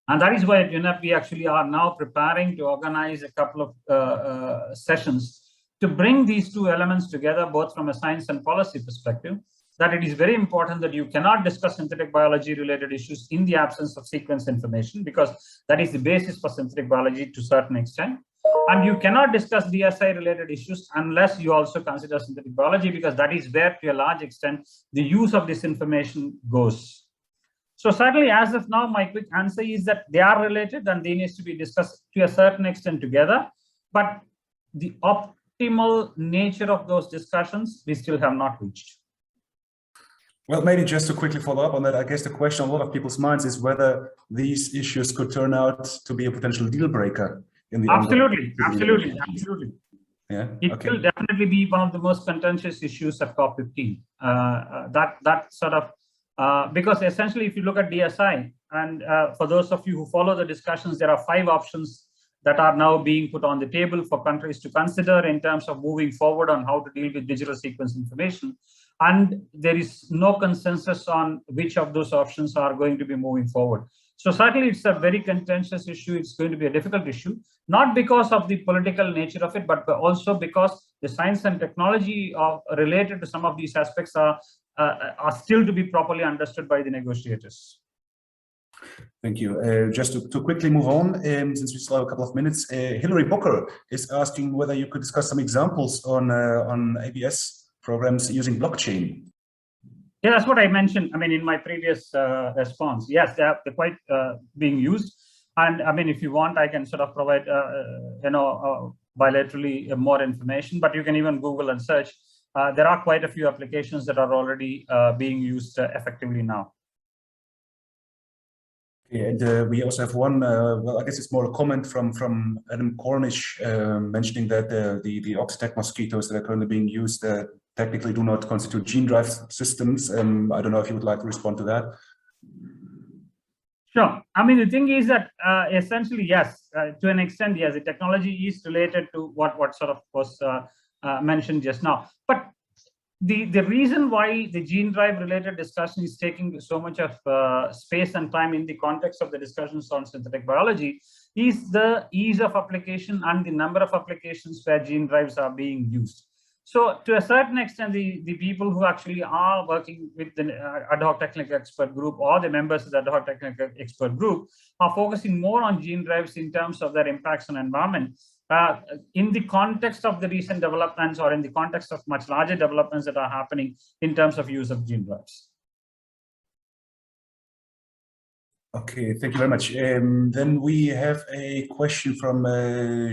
B: And that is why at UNEP, we actually are now preparing to organize a couple of sessions to bring these two elements together, both from a science and policy perspective, that it is very important that you cannot discuss synthetic biology related issues in the absence of sequence information, because that is the basis for synthetic biology to a certain extent. And you cannot discuss DSI related issues unless you also consider synthetic biology, because that is where to a large extent the use of this information goes. So certainly as of now, my quick answer is that they are related and they need to be discussed to a certain extent together, but the optimal nature of those discussions we still have not reached.
A: Well, maybe just to quickly follow up on that, I guess the question on a lot of people's minds is whether these issues could turn out to be a potential deal breaker in the
B: Absolutely.
A: Yeah,
B: it will definitely be one of the most contentious issues at COP15. That sort of because essentially, if you look at DSI, and for those of you who follow the discussions, there are 5 options that are now being put on the table for countries to consider in terms of moving forward on how to deal with digital sequence information. And there is no consensus on which of those options are going to be moving forward. So certainly it's a very contentious issue. It's going to be a difficult issue, not because of the political nature of it, but also because the science and technology related to some of these aspects are still to be properly understood by the negotiators.
A: Thank you. Just to quickly move on, since we still have a couple of minutes, Hilary Booker is asking whether you could discuss some examples on ABS programs using blockchain.
B: Yeah, that's what I mentioned. I mean, in my previous response, yes, they're quite being used. And I mean, if you want, I can sort of provide, bilaterally more information, but you can even Google and search. There are quite a few applications that are already being used effectively now.
A: And we also have one, well, I guess it's more a comment from Adam Cornish mentioning that the Oxtec mosquitoes that are currently being used technically do not constitute gene drive systems. I don't know if you would like to respond to that.
B: Sure. I mean, the thing is that essentially, yes, to an extent, yes, the technology is related to what sort of was mentioned just now. But the reason why the gene drive related discussion is taking so much of space and time in the context of the discussions on synthetic biology is the ease of application and the number of applications where gene drives are being used. So to a certain extent, the people who actually are working with the ad hoc technical expert group or the members of the ad hoc technical expert group are focusing more on gene drives in terms of their impacts on environment. In the context of the recent developments or in the context of much larger developments that are happening in terms of use of gene drives.
A: Okay, thank you very much. Then we have a question from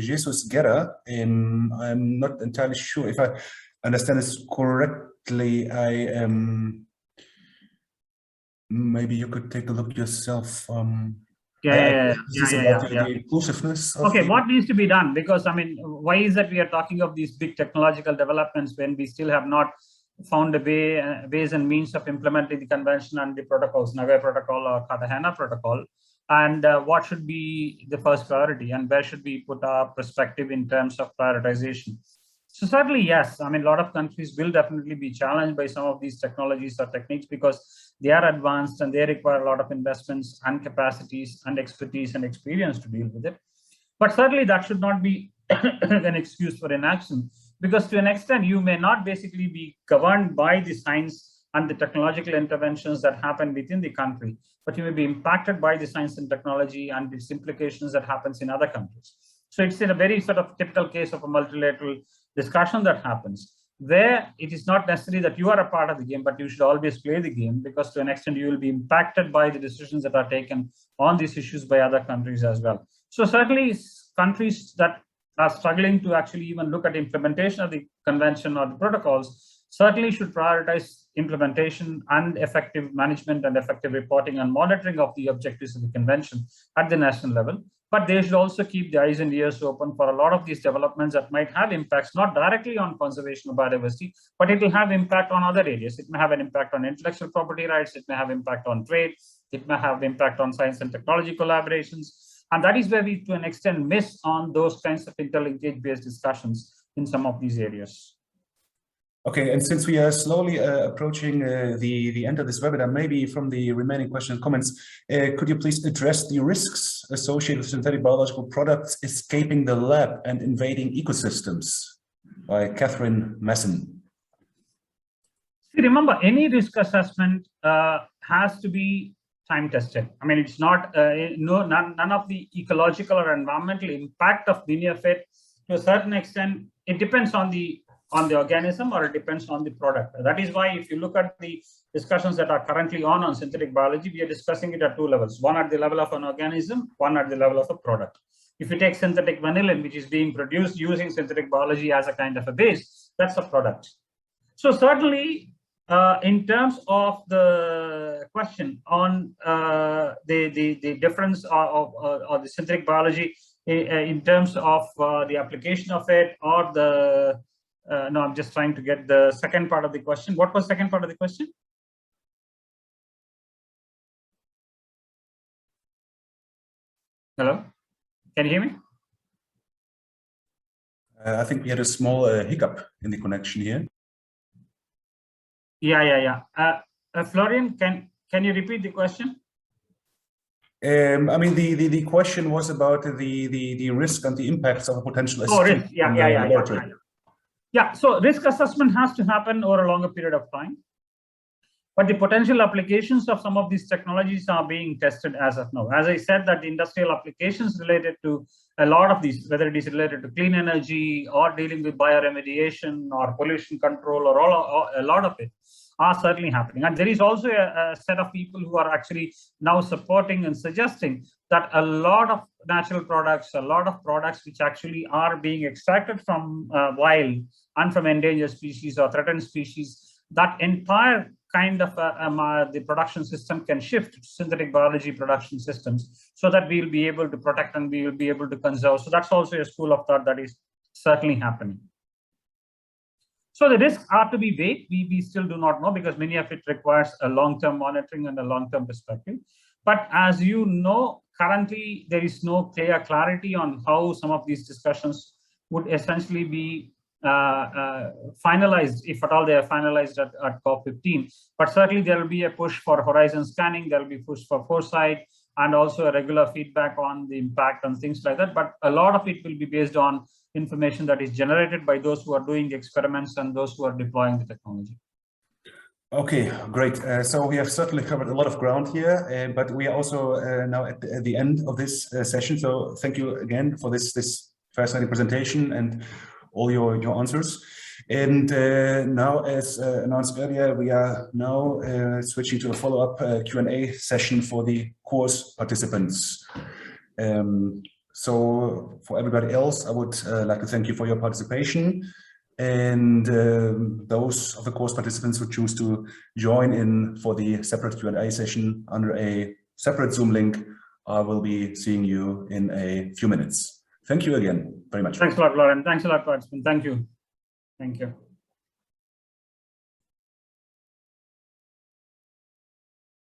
A: Jesus Guerra. I'm not entirely sure if I understand this correctly. Maybe you could take a look yourself.
B: Yeah.
A: The inclusiveness of
B: what needs to be done? Because I mean, why is that we are talking of these big technological developments when we still have not found a ways and means of implementing the convention and the protocols, Nagoya protocol or Cartagena protocol, and what should be the first priority and where should we put our perspective in terms of prioritization? So certainly, yes, I mean, a lot of countries will definitely be challenged by some of these technologies or techniques because they are advanced and they require a lot of investments and capacities and expertise and experience to deal with it. But certainly that should not be an excuse for inaction, because to an extent, you may not basically be governed by the science and the technological interventions that happen within the country, but you may be impacted by the science and technology and its implications that happens in other countries. So it's in a very sort of typical case of a multilateral discussion that happens, where it is not necessary that you are a part of the game, but you should always play the game, because to an extent you will be impacted by the decisions that are taken on these issues by other countries as well. So certainly countries that are struggling to actually even look at implementation of the convention or the protocols certainly should prioritize implementation and effective management and effective reporting and monitoring of the objectives of the convention at the national level. But they should also keep the eyes and ears open for a lot of these developments that might have impacts, not directly on conservation of biodiversity, but it will have impact on other areas. It may have an impact on intellectual property rights, it may have impact on trade, it may have impact on science and technology collaborations. And that is where we, to an extent, miss on those kinds of interlinkage-based discussions in some of these areas.
A: Okay, and since we are slowly approaching the end of this webinar, maybe from the remaining questions and comments, could you please address the risks associated with synthetic biological products escaping the lab and invading ecosystems? By Catherine Messon.
B: See, remember, any risk assessment has to be time tested. I mean, it's not none of the ecological or environmental impact of any of it. To a certain extent, it depends on the organism, or it depends on the product. That is why if you look at the discussions that are currently on synthetic biology, we are discussing it at two levels, one at the level of an organism, one at the level of a product. If you take synthetic vanillin, which is being produced using synthetic biology as a kind of a base, that's a product. So certainly, in terms of the question on the difference of the synthetic biology in terms of the application of it, or the no, I'm just trying to get the second part of the question. What was the second part of the question? Hello, can you hear me?
A: I think we had a small hiccup in the connection here.
B: Yeah. Florian, can you repeat the question?
A: I mean, the question was about the risk and the impacts of a potential
B: risk. Yeah. So risk assessment has to happen over a longer period of time. But the potential applications of some of these technologies are being tested as of now. As I said, that the industrial applications related to a lot of these, whether it is related to clean energy or dealing with bioremediation or pollution control, or a lot of it are certainly happening. And there is also a set of people who are actually now supporting and suggesting that a lot of natural products, a lot of products which actually are being extracted from wild and from endangered species or threatened species, that entire kind of the production system can shift to synthetic biology production systems, so that we'll be able to protect and we will be able to conserve. So that's also a school of thought that is certainly happening. So the risks are to be weighed. We still do not know, because many of it requires a long-term monitoring and a long-term perspective. But as you know, currently there is no clear clarity on how some of these discussions would essentially be finalized, if at all they are finalized at COP15. But certainly there will be a push for horizon scanning, there will be push for foresight, and also a regular feedback on the impact and things like that. But a lot of it will be based on information that is generated by those who are doing the experiments and those who are deploying the technology.
A: Okay, great. So we have certainly covered a lot of ground here, but we are also now at the end of this session. So thank you again for this fascinating presentation and all your answers. And now, as announced earlier, we are now switching to a follow-up Q&A session for the course participants. So for everybody else, I would like to thank you for your participation. And those of the course participants who choose to join in for the separate Q&A session under a separate Zoom link, I will be seeing you in a few minutes. Thank you again very much.
B: Thanks a lot, Lauren. Thanks a lot, participants. Thank you. Thank you.